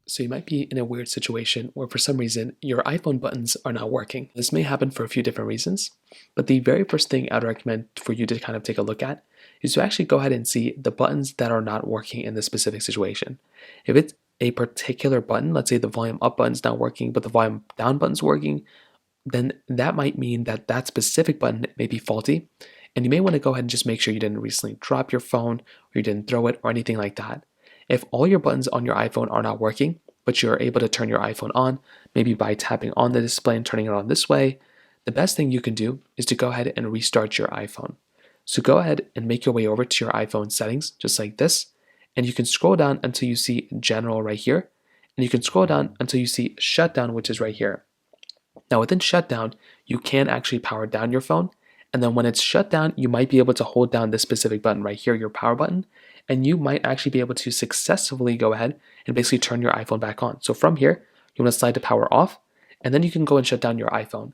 So you might be in a weird situation where for some reason your iPhone buttons are not working. This may happen for a few different reasons, but the very first thing I'd recommend for you to kind of take a look at is to actually go ahead and see the buttons that are not working in this specific situation. If it's a particular button, let's say the volume up button's not working, but the volume down button's working, then that might mean that that specific button may be faulty. And you may want to go ahead and just make sure you didn't recently drop your phone or you didn't throw it or anything like that. If all your buttons on your iPhone are not working, but you're able to turn your iPhone on, maybe by tapping on the display and turning it on this way, the best thing you can do is to go ahead and restart your iPhone. So go ahead and make your way over to your iPhone settings, just like this, and you can scroll down until you see General right here, and you can scroll down until you see Shutdown, which is right here. Now within Shutdown, you can actually power down your phone, and then when it's shut down, you might be able to hold down this specific button right here, your power button, and you might actually be able to successfully go ahead and basically turn your iPhone back on. So from here, you want to slide the power off, and then you can go and shut down your iPhone.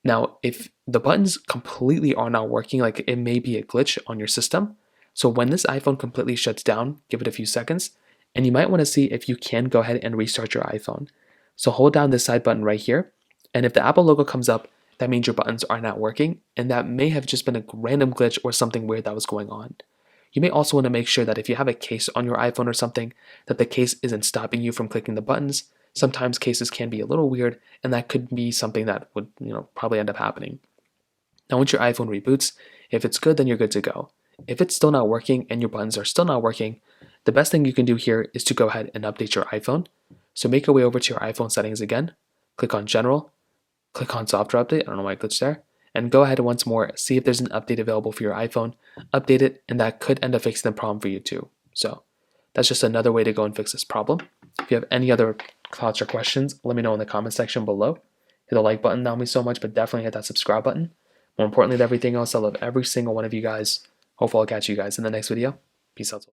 Now, if the buttons completely are not working, like it may be a glitch on your system, so when this iPhone completely shuts down, give it a few seconds, and you might want to see if you can go ahead and restart your iPhone. So hold down this side button right here, and if the Apple logo comes up, that means your buttons are not working, and that may have just been a random glitch or something weird that was going on. You may also want to make sure that if you have a case on your iPhone or something, that the case isn't stopping you from clicking the buttons. Sometimes cases can be a little weird, and that could be something that would, probably end up happening. Now, once your iPhone reboots, if it's good, then you're good to go. If it's still not working and your buttons are still not working, the best thing you can do here is to go ahead and update your iPhone. So make your way over to your iPhone settings again, click on General, click on Software Update, I don't know why I glitched there, and go ahead once more, see if there's an update available for your iPhone, update it, and that could end up fixing the problem for you too. So that's just another way to go and fix this problem. If you have any other thoughts or questions, let me know in the comment section below. Hit the like button, that would mean so much, but definitely hit that subscribe button. More importantly than everything else, I love every single one of you guys. Hopefully I'll catch you guys in the next video. Peace out.